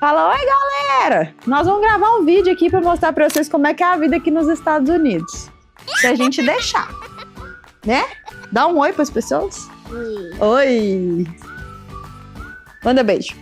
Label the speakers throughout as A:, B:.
A: Fala, oi galera! Nós vamos gravar um vídeo aqui para mostrar para vocês como é que é a vida aqui nos Estados Unidos. Se a gente deixar, né? Dá um oi para as pessoas. Oi! Manda beijo.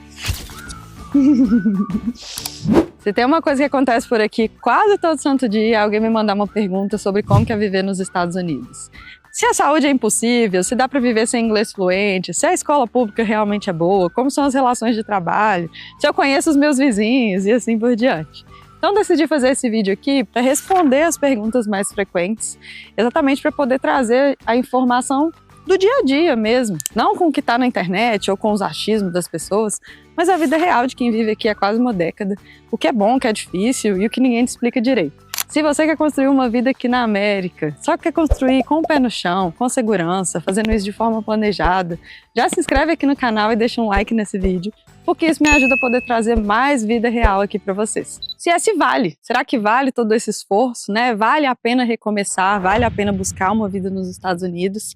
A: Se tem uma coisa que acontece por aqui quase todo santo dia, é alguém me mandar uma pergunta sobre como que é viver nos Estados Unidos. Se a saúde é impossível, se dá para viver sem inglês fluente, se a escola pública realmente é boa, como são as relações de trabalho, se eu conheço os meus vizinhos e assim por diante. Então decidi fazer esse vídeo aqui para responder as perguntas mais frequentes, exatamente para poder trazer a informação do dia a dia mesmo, não com o que está na internet ou com os achismos das pessoas, mas a vida real de quem vive aqui há quase uma década, o que é bom, o que é difícil e o que ninguém te explica direito. Se você quer construir uma vida aqui na América, só quer construir com o pé no chão, com segurança, fazendo isso de forma planejada, já se inscreve aqui no canal e deixa um like nesse vídeo, porque isso me ajuda a poder trazer mais vida real aqui para vocês. Se vale, será que vale todo esse esforço, né? Vale a pena recomeçar, vale a pena buscar uma vida nos Estados Unidos?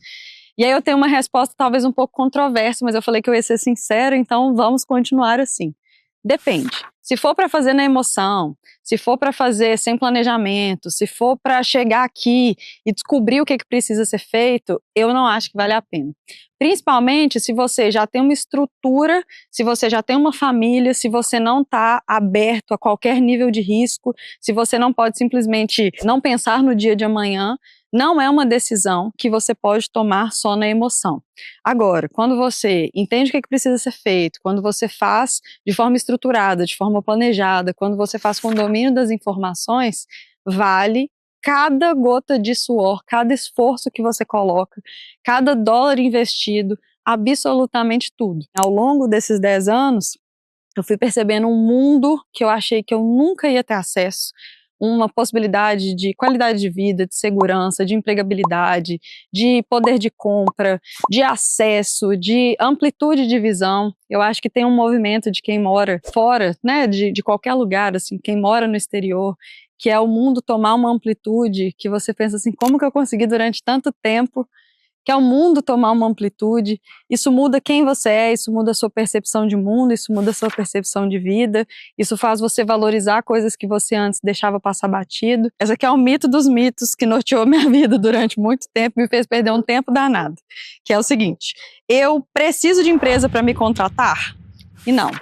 A: E aí eu tenho uma resposta talvez um pouco controversa, mas eu falei que eu ia ser sincera, então vamos continuar assim. Depende. Se for para fazer na emoção, se for para fazer sem planejamento, se for para chegar aqui e descobrir o que precisa ser feito, eu não acho que vale a pena. Principalmente se você já tem uma estrutura, se você já tem uma família, se você não está aberto a qualquer nível de risco, se você não pode simplesmente não pensar no dia de amanhã, não é uma decisão que você pode tomar só na emoção. Agora, quando você entende o que precisa ser feito, quando você faz de forma estruturada, de forma planejada, quando você faz com o domínio das informações, vale cada gota de suor, cada esforço que você coloca, cada dólar investido, absolutamente tudo. Ao longo desses 10 anos, eu fui percebendo um mundo que eu achei que eu nunca ia ter acesso, uma possibilidade de qualidade de vida, de segurança, de empregabilidade, de poder de compra, de acesso, de amplitude de visão. Eu acho que tem um movimento de quem mora fora, né, de qualquer lugar, assim, quem mora no exterior, que é o mundo tomar uma amplitude que você pensa assim, como que eu consegui durante tanto tempo, que é o mundo tomar uma amplitude. Isso muda quem você é, isso muda a sua percepção de mundo, isso muda a sua percepção de vida, isso faz você valorizar coisas que você antes deixava passar batido. Esse aqui é um mito dos mitos que norteou minha vida durante muito tempo, me fez perder um tempo danado, que é o seguinte: eu preciso de empresa para me contratar? E não.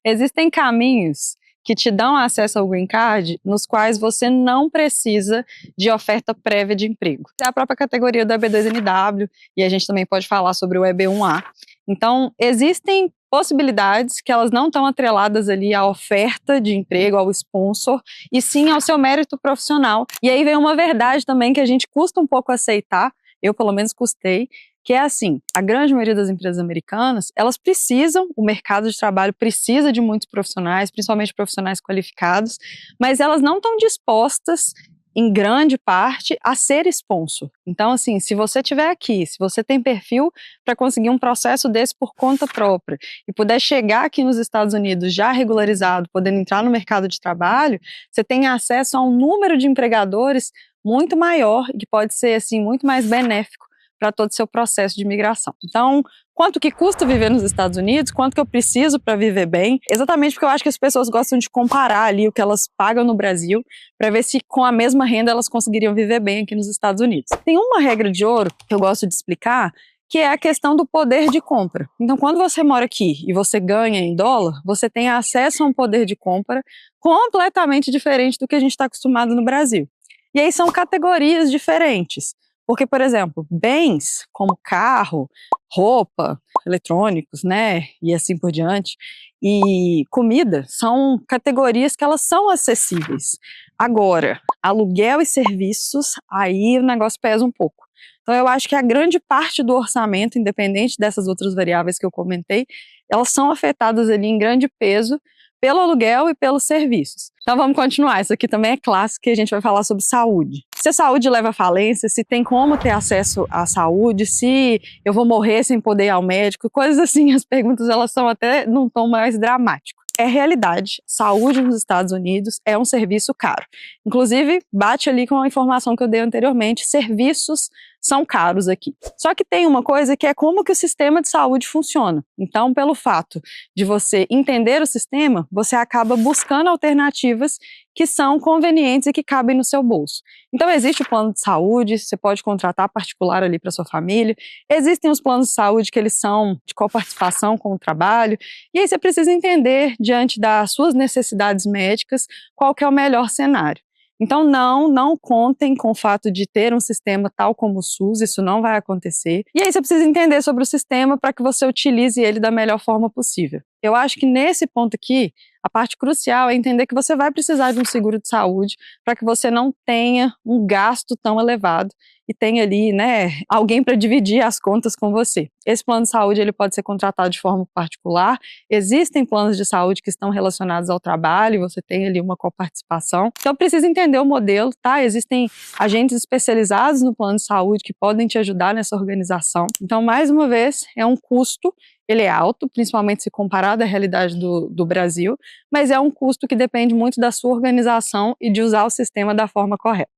A: Existem caminhos que te dão acesso ao Green Card, nos quais você não precisa de oferta prévia de emprego. É a própria categoria do EB2NW, e a gente também pode falar sobre o EB1A. Então, existem possibilidades que elas não estão atreladas ali à oferta de emprego, ao sponsor, e sim ao seu mérito profissional. E aí vem uma verdade também que a gente custa um pouco aceitar, eu pelo menos custei, que é assim, a grande maioria das empresas americanas, elas precisam, o mercado de trabalho precisa de muitos profissionais, principalmente profissionais qualificados, mas elas não estão dispostas, em grande parte, a ser sponsor. Então, assim, se você estiver aqui, se você tem perfil para conseguir um processo desse por conta própria e puder chegar aqui nos Estados Unidos já regularizado, podendo entrar no mercado de trabalho, você tem acesso a um número de empregadores muito maior e que pode ser, assim, muito mais benéfico para todo o seu processo de imigração. Então, quanto que custa viver nos Estados Unidos, quanto que eu preciso para viver bem, exatamente porque eu acho que as pessoas gostam de comparar ali o que elas pagam no Brasil, para ver se com a mesma renda elas conseguiriam viver bem aqui nos Estados Unidos. Tem uma regra de ouro que eu gosto de explicar, que é a questão do poder de compra. Então, quando você mora aqui e você ganha em dólar, você tem acesso a um poder de compra completamente diferente do que a gente está acostumado no Brasil. E aí são categorias diferentes. Porque, por exemplo, bens como carro, roupa, eletrônicos, né, e assim por diante, e comida, são categorias que elas são acessíveis. Agora, aluguel e serviços, aí o negócio pesa um pouco. Então eu acho que a grande parte do orçamento, independente dessas outras variáveis que eu comentei, elas são afetadas ali em grande peso pelo aluguel e pelos serviços. Então vamos continuar, isso aqui também é clássico, que a gente vai falar sobre saúde. Se a saúde leva à falência, se tem como ter acesso à saúde, se eu vou morrer sem poder ir ao médico, coisas assim, as perguntas elas são até num tom mais dramático. É realidade, saúde nos Estados Unidos é um serviço caro. Inclusive, bate ali com a informação que eu dei anteriormente, serviços são caros aqui. Só que tem uma coisa que é como que o sistema de saúde funciona. Então, pelo fato de você entender o sistema, você acaba buscando alternativas que são convenientes e que cabem no seu bolso. Então, existe o plano de saúde, você pode contratar particular ali para sua família. Existem os planos de saúde que eles são de coparticipação com o trabalho. E aí você precisa entender, diante das suas necessidades médicas, qual que é o melhor cenário. Então, não contem com o fato de ter um sistema tal como o SUS, isso não vai acontecer. E aí você precisa entender sobre o sistema para que você utilize ele da melhor forma possível. Eu acho que nesse ponto aqui, a parte crucial é entender que você vai precisar de um seguro de saúde para que você não tenha um gasto tão elevado e tenha ali, né, alguém para dividir as contas com você. Esse plano de saúde ele pode ser contratado de forma particular. Existem planos de saúde que estão relacionados ao trabalho, você tem ali uma coparticipação. Então precisa entender o modelo, tá? Existem agentes especializados no plano de saúde que podem te ajudar nessa organização. Então, mais uma vez, é um custo. Ele é alto, principalmente se comparado à realidade do Brasil, mas é um custo que depende muito da sua organização e de usar o sistema da forma correta.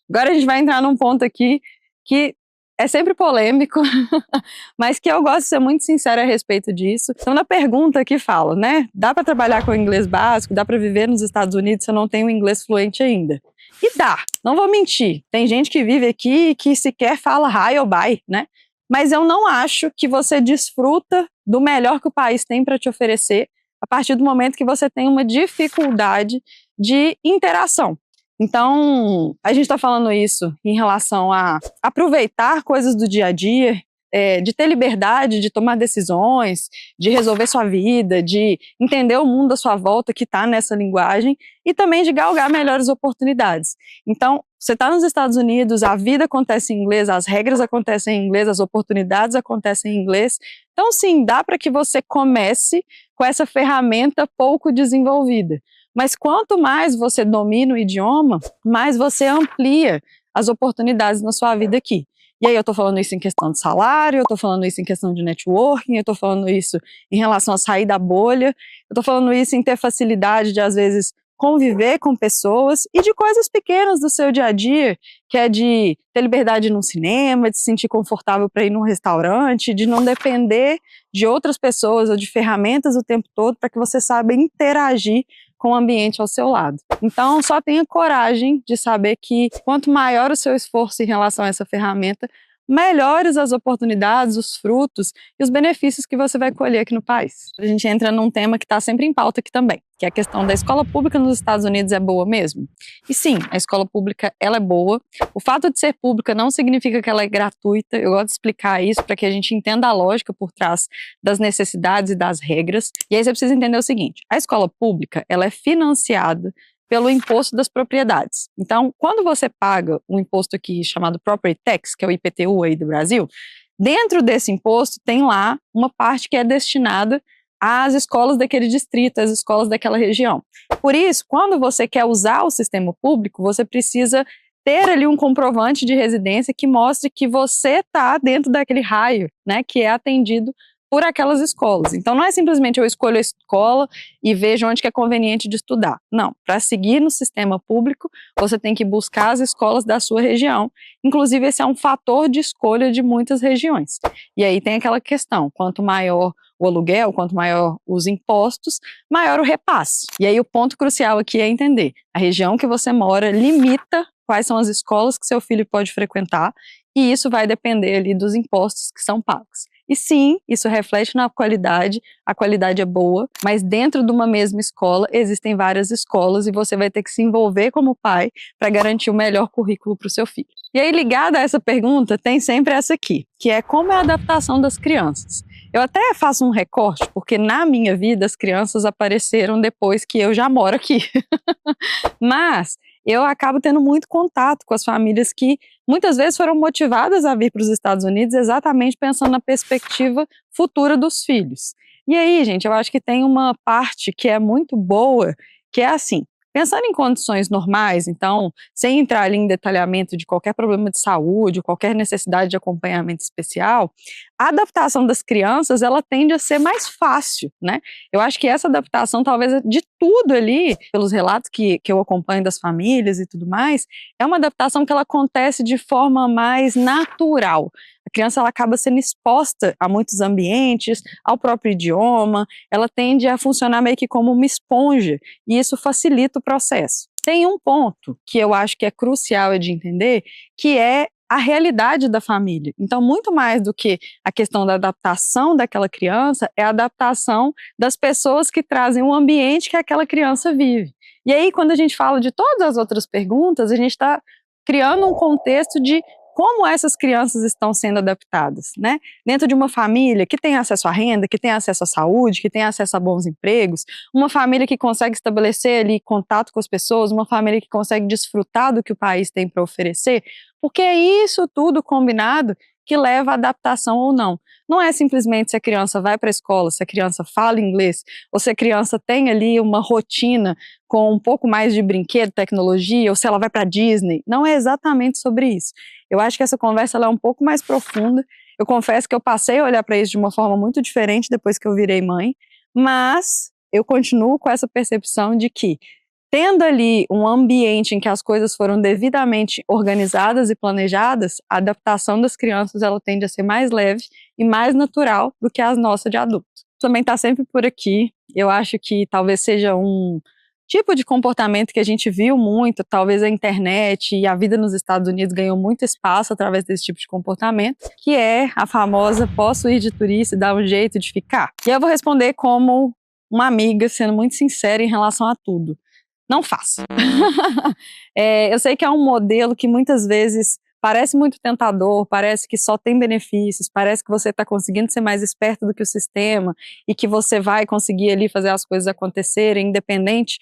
A: Agora a gente vai entrar num ponto aqui que é sempre polêmico, mas que eu gosto de ser muito sincera a respeito disso. Então, na pergunta que fala, né, dá para trabalhar com inglês básico, dá para viver nos Estados Unidos se eu não tenho inglês fluente ainda? E dá, não vou mentir, tem gente que vive aqui que sequer fala hi ou bye, né? Mas eu não acho que você desfruta do melhor que o país tem para te oferecer a partir do momento que você tem uma dificuldade de interação. Então, a gente está falando isso em relação a aproveitar coisas do dia a dia, de ter liberdade de tomar decisões, de resolver sua vida, de entender o mundo à sua volta que está nessa linguagem e também de galgar melhores oportunidades. Então, você está nos Estados Unidos, a vida acontece em inglês, as regras acontecem em inglês, as oportunidades acontecem em inglês. Então, sim, dá para que você comece com essa ferramenta pouco desenvolvida. Mas quanto mais você domina o idioma, mais você amplia as oportunidades na sua vida aqui. E aí eu estou falando isso em questão de salário, eu estou falando isso em questão de networking, eu estou falando isso em relação a sair da bolha, eu estou falando isso em ter facilidade de, às vezes, conviver com pessoas e de coisas pequenas do seu dia a dia, que é de ter liberdade num cinema, de se sentir confortável para ir num restaurante, de não depender de outras pessoas ou de ferramentas o tempo todo para que você saiba interagir com o ambiente ao seu lado. Então, só tenha coragem de saber que quanto maior o seu esforço em relação a essa ferramenta, melhores as oportunidades, os frutos e os benefícios que você vai colher aqui no país. A gente entra num tema que está sempre em pauta aqui também, que é a questão da escola pública nos Estados Unidos é boa mesmo? E sim, a escola pública ela é boa. O fato de ser pública não significa que ela é gratuita. Eu gosto de explicar isso para que a gente entenda a lógica por trás das necessidades e das regras. E aí você precisa entender o seguinte, a escola pública ela é financiada pelo imposto das propriedades. Então, quando você paga um imposto aqui chamado Property Tax, que é o IPTU aí do Brasil, dentro desse imposto tem lá uma parte que é destinada às escolas daquele distrito, às escolas daquela região. Por isso, quando você quer usar o sistema público, você precisa ter ali um comprovante de residência que mostre que você está dentro daquele raio, né, que é atendido por aquelas escolas. Então não é simplesmente eu escolho a escola e vejo onde que é conveniente de estudar. Não, para seguir no sistema público, você tem que buscar as escolas da sua região. Inclusive esse é um fator de escolha de muitas regiões. E aí tem aquela questão, quanto maior o aluguel, quanto maior os impostos, maior o repasse. E aí o ponto crucial aqui é entender, a região que você mora limita quais são as escolas que seu filho pode frequentar e isso vai depender ali dos impostos que são pagos. E sim, isso reflete na qualidade, a qualidade é boa, mas dentro de uma mesma escola existem várias escolas e você vai ter que se envolver como pai para garantir o melhor currículo para o seu filho. E aí, ligada a essa pergunta, tem sempre essa aqui, que é como é a adaptação das crianças. Eu até faço um recorte, porque na minha vida as crianças apareceram depois que eu já moro aqui. Mas eu acabo tendo muito contato com as famílias que muitas vezes foram motivadas a vir para os Estados Unidos exatamente pensando na perspectiva futura dos filhos. E aí, gente, eu acho que tem uma parte que é muito boa, que é assim, Pensando em condições normais, então, sem entrar ali em detalhamento de qualquer problema de saúde, qualquer necessidade de acompanhamento especial, a adaptação das crianças, ela tende a ser mais fácil, né? Eu acho que essa adaptação, talvez de tudo ali, pelos relatos que eu acompanho das famílias e tudo mais, é uma adaptação que ela acontece de forma mais natural. A criança ela acaba sendo exposta a muitos ambientes, ao próprio idioma, ela tende a funcionar meio que como uma esponja, e isso facilita o processo. Tem um ponto que eu acho que é crucial de entender, que é a realidade da família. Então, muito mais do que a questão da adaptação daquela criança, é a adaptação das pessoas que trazem o ambiente que aquela criança vive. E aí, quando a gente fala de todas as outras perguntas, a gente está criando um contexto de como essas crianças estão sendo adaptadas, né? Dentro de uma família que tem acesso à renda, que tem acesso à saúde, que tem acesso a bons empregos, uma família que consegue estabelecer ali contato com as pessoas, uma família que consegue desfrutar do que o país tem para oferecer, porque é isso tudo combinado que leva à adaptação ou não. Não é simplesmente se a criança vai para a escola, se a criança fala inglês, ou se a criança tem ali uma rotina com um pouco mais de brinquedo, tecnologia, ou se ela vai para a Disney. Não é exatamente sobre isso. Eu acho que essa conversa ela é um pouco mais profunda. Eu confesso que eu passei a olhar para isso de uma forma muito diferente depois que eu virei mãe, mas eu continuo com essa percepção de que, tendo ali um ambiente em que as coisas foram devidamente organizadas e planejadas, a adaptação das crianças ela tende a ser mais leve e mais natural do que as nossas de adultos. Também está sempre por aqui. Eu acho que talvez seja um tipo de comportamento que a gente viu muito, talvez a internet e a vida nos Estados Unidos ganhou muito espaço através desse tipo de comportamento, que é a famosa posso ir de turista e dar um jeito de ficar. E eu vou responder como uma amiga, sendo muito sincera em relação a tudo. Não faça. Eu sei que é um modelo que muitas vezes parece muito tentador, parece que só tem benefícios, parece que você está conseguindo ser mais esperto do que o sistema e que você vai conseguir ali fazer as coisas acontecerem, independente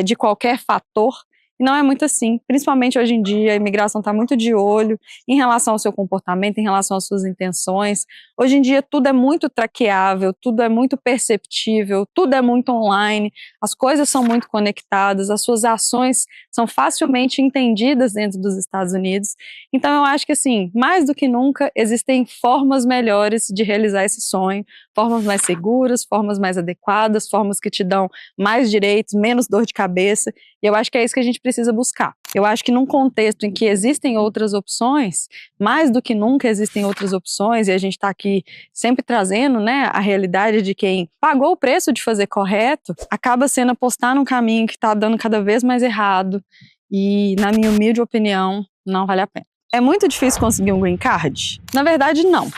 A: de qualquer fator. E não é muito assim, principalmente hoje em dia, a imigração está muito de olho em relação ao seu comportamento, em relação às suas intenções. Hoje em dia tudo é muito traqueável, tudo é muito perceptível, tudo é muito online, as coisas são muito conectadas, as suas ações são facilmente entendidas dentro dos Estados Unidos. Então eu acho que assim, mais do que nunca, existem formas melhores de realizar esse sonho, formas mais seguras, formas mais adequadas, formas que te dão mais direitos, menos dor de cabeça. E eu acho que é isso que a gente precisa buscar. Eu acho que num contexto em que existem outras opções, mais do que nunca existem outras opções, e a gente está aqui sempre trazendo, né, a realidade de quem pagou o preço de fazer correto, acaba sendo apostar num caminho que está dando cada vez mais errado e, na minha humilde opinião, não vale a pena. É muito difícil conseguir um green card? Na verdade, não.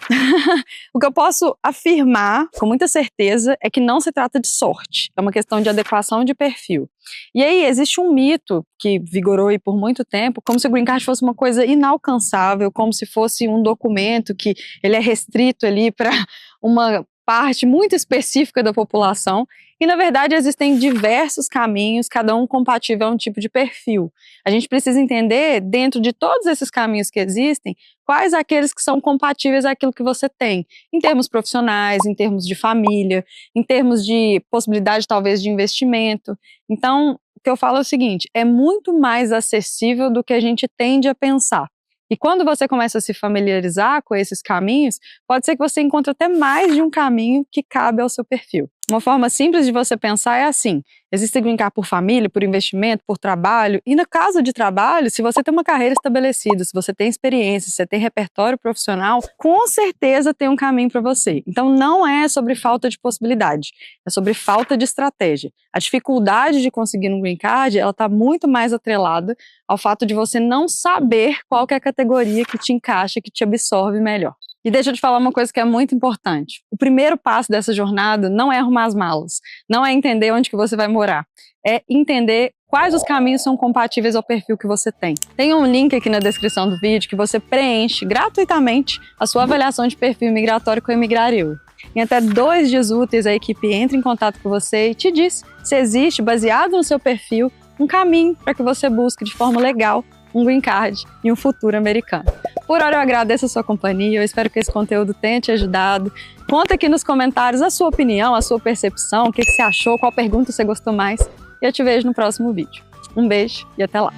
A: O que eu posso afirmar com muita certeza é que não se trata de sorte, é uma questão de adequação de perfil. E aí existe um mito que vigorou aí por muito tempo, como se o green card fosse uma coisa inalcançável, como se fosse um documento que ele é restrito ali para uma parte muito específica da população. E, na verdade, existem diversos caminhos, cada um compatível a um tipo de perfil. A gente precisa entender, dentro de todos esses caminhos que existem, quais aqueles que são compatíveis àquilo que você tem, em termos profissionais, em termos de família, em termos de possibilidade, talvez, de investimento. Então, o que eu falo é o seguinte, é muito mais acessível do que a gente tende a pensar. E quando você começa a se familiarizar com esses caminhos, pode ser que você encontre até mais de um caminho que cabe ao seu perfil. Uma forma simples de você pensar é assim, existe green card por família, por investimento, por trabalho, e no caso de trabalho, se você tem uma carreira estabelecida, se você tem experiência, se você tem repertório profissional, com certeza tem um caminho para você. Então não é sobre falta de possibilidade, é sobre falta de estratégia. A dificuldade de conseguir um green card, ela está muito mais atrelada ao fato de você não saber qual que é a categoria que te encaixa, que te absorve melhor. E deixa eu te falar uma coisa que é muito importante. O primeiro passo dessa jornada não é arrumar as malas, não é entender onde que você vai morar, é entender quais os caminhos são compatíveis ao perfil que você tem. Tem um link aqui na descrição do vídeo que você preenche gratuitamente a sua avaliação de perfil migratório com a Emigrareu. Em até 2 dias úteis, a equipe entra em contato com você e te diz se existe, baseado no seu perfil, um caminho para que você busque de forma legal um green card e um futuro americano. Por hora eu agradeço a sua companhia, eu espero que esse conteúdo tenha te ajudado. Conta aqui nos comentários a sua opinião, a sua percepção, o que você achou, qual pergunta você gostou mais. E eu te vejo no próximo vídeo. Um beijo e até lá!